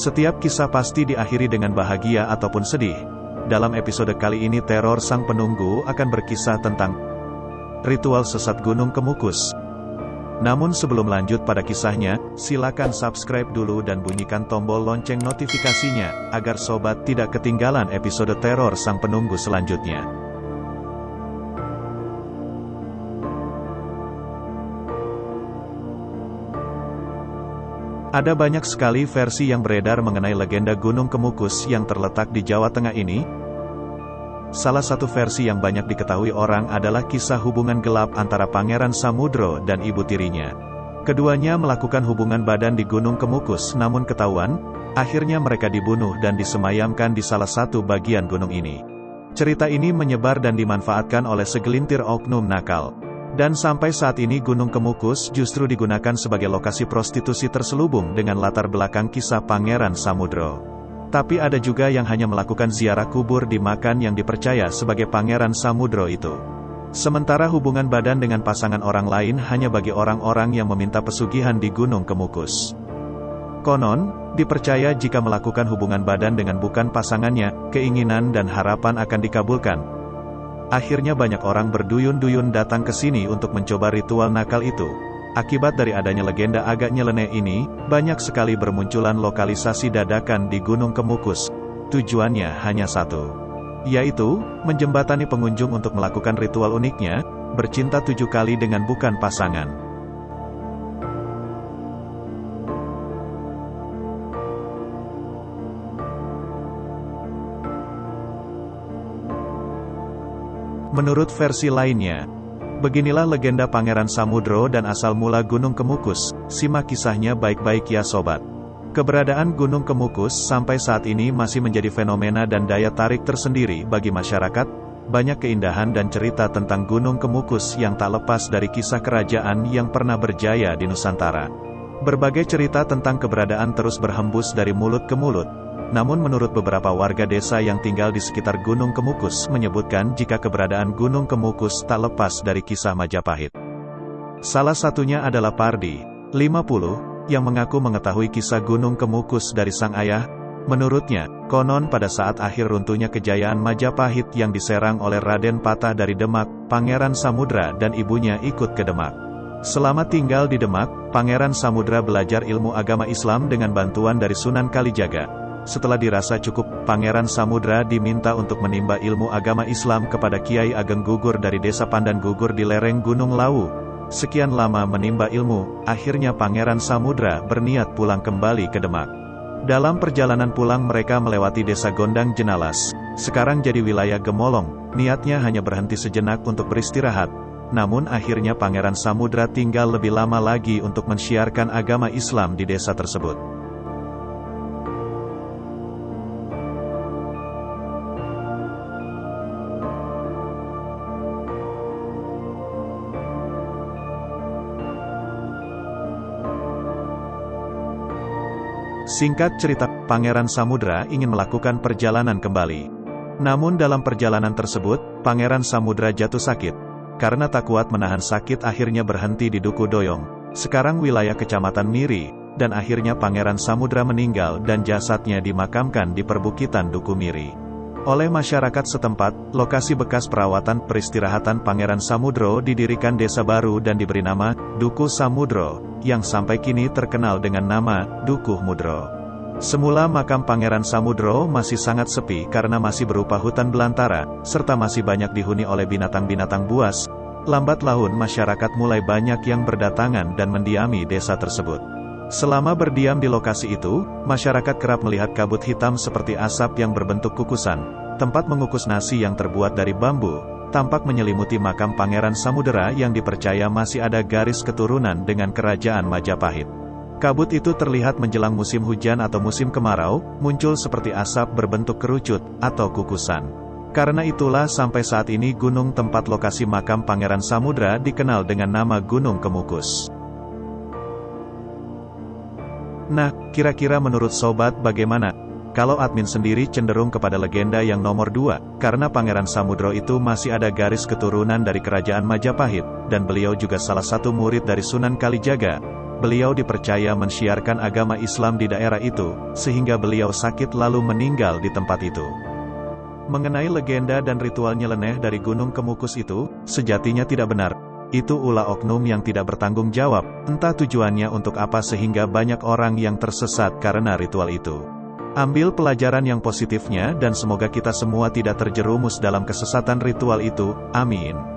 Setiap kisah pasti diakhiri dengan bahagia ataupun sedih. Dalam episode kali ini Teror Sang Penunggu akan berkisah tentang ritual sesat Gunung Kemukus. Namun sebelum lanjut pada kisahnya, silakan subscribe dulu dan bunyikan tombol lonceng notifikasinya, agar sobat tidak ketinggalan episode Teror Sang Penunggu selanjutnya. Ada banyak sekali versi yang beredar mengenai legenda Gunung Kemukus yang terletak di Jawa Tengah ini. Salah satu versi yang banyak diketahui orang adalah kisah hubungan gelap antara Pangeran Samudro dan ibu tirinya. Keduanya melakukan hubungan badan di Gunung Kemukus, namun ketahuan, akhirnya mereka dibunuh dan disemayamkan di salah satu bagian gunung ini. Cerita ini menyebar dan dimanfaatkan oleh segelintir oknum nakal. Dan sampai saat ini Gunung Kemukus justru digunakan sebagai lokasi prostitusi terselubung dengan latar belakang kisah Pangeran Samudro. Tapi ada juga yang hanya melakukan ziarah kubur di makam yang dipercaya sebagai Pangeran Samudro itu. Sementara hubungan badan dengan pasangan orang lain hanya bagi orang-orang yang meminta pesugihan di Gunung Kemukus. Konon, dipercaya jika melakukan hubungan badan dengan bukan pasangannya, keinginan dan harapan akan dikabulkan. Akhirnya banyak orang berduyun-duyun datang ke sini untuk mencoba ritual nakal itu. Akibat dari adanya legenda agak nyeleneh ini, banyak sekali bermunculan lokalisasi dadakan di Gunung Kemukus. Tujuannya hanya satu, yaitu menjembatani pengunjung untuk melakukan ritual uniknya, bercinta 7 kali dengan bukan pasangan. Menurut versi lainnya, beginilah legenda Pangeran Samudro dan asal mula Gunung Kemukus. Simak kisahnya baik-baik ya sobat. Keberadaan Gunung Kemukus sampai saat ini masih menjadi fenomena dan daya tarik tersendiri bagi masyarakat. Banyak keindahan dan cerita tentang Gunung Kemukus yang tak lepas dari kisah kerajaan yang pernah berjaya di Nusantara. Berbagai cerita tentang keberadaan terus berhembus dari mulut ke mulut. Namun menurut beberapa warga desa yang tinggal di sekitar Gunung Kemukus menyebutkan jika keberadaan Gunung Kemukus tak lepas dari kisah Majapahit. Salah satunya adalah Pardi, 50, yang mengaku mengetahui kisah Gunung Kemukus dari sang ayah. Menurutnya, konon pada saat akhir runtuhnya kejayaan Majapahit yang diserang oleh Raden Patah dari Demak, Pangeran Samudra dan ibunya ikut ke Demak. Selama tinggal di Demak, Pangeran Samudra belajar ilmu agama Islam dengan bantuan dari Sunan Kalijaga. Setelah dirasa cukup, Pangeran Samudra diminta untuk menimba ilmu agama Islam kepada Kiai Ageng Gugur dari desa Pandan Gugur di lereng Gunung Lawu. Sekian lama menimba ilmu, akhirnya Pangeran Samudra berniat pulang kembali ke Demak. Dalam perjalanan pulang mereka melewati desa Gondang Jenalas, sekarang jadi wilayah Gemolong. Niatnya hanya berhenti sejenak untuk beristirahat. Namun akhirnya Pangeran Samudra tinggal lebih lama lagi untuk mensiarkan agama Islam di desa tersebut. Singkat cerita, Pangeran Samudra ingin melakukan perjalanan kembali. Namun dalam perjalanan tersebut, Pangeran Samudra jatuh sakit. Karena tak kuat menahan sakit akhirnya berhenti di Duku Doyong, sekarang wilayah Kecamatan Miri, dan akhirnya Pangeran Samudra meninggal dan jasadnya dimakamkan di perbukitan Duku Miri. Oleh masyarakat setempat, lokasi bekas perawatan peristirahatan Pangeran Samudro didirikan desa baru dan diberi nama Duku Samudro, yang sampai kini terkenal dengan nama Dukuh Mudro. Semula makam Pangeran Samudro masih sangat sepi karena masih berupa hutan belantara, serta masih banyak dihuni oleh binatang-binatang buas. Lambat laun masyarakat mulai banyak yang berdatangan dan mendiami desa tersebut. Selama berdiam di lokasi itu, masyarakat kerap melihat kabut hitam seperti asap yang berbentuk kukusan. Tempat mengukus nasi yang terbuat dari bambu, tampak menyelimuti makam Pangeran Samudra yang dipercaya masih ada garis keturunan dengan kerajaan Majapahit. Kabut itu terlihat menjelang musim hujan atau musim kemarau, muncul seperti asap berbentuk kerucut, atau kukusan. Karena itulah sampai saat ini gunung tempat lokasi makam Pangeran Samudra dikenal dengan nama Gunung Kemukus. Nah, kira-kira menurut sobat bagaimana? Kalau admin sendiri cenderung kepada legenda yang nomor 2, karena Pangeran Samudro itu masih ada garis keturunan dari kerajaan Majapahit, dan beliau juga salah satu murid dari Sunan Kalijaga. beliau dipercaya mensiarkan agama Islam di daerah itu, sehingga beliau sakit lalu meninggal di tempat itu. Mengenai legenda dan ritual nyeleneh dari Gunung Kemukus itu, sejatinya tidak benar. Itu ulah oknum yang tidak bertanggung jawab, entah tujuannya untuk apa sehingga banyak orang yang tersesat karena ritual itu. Ambil pelajaran yang positifnya dan semoga kita semua tidak terjerumus dalam kesesatan ritual itu, amin.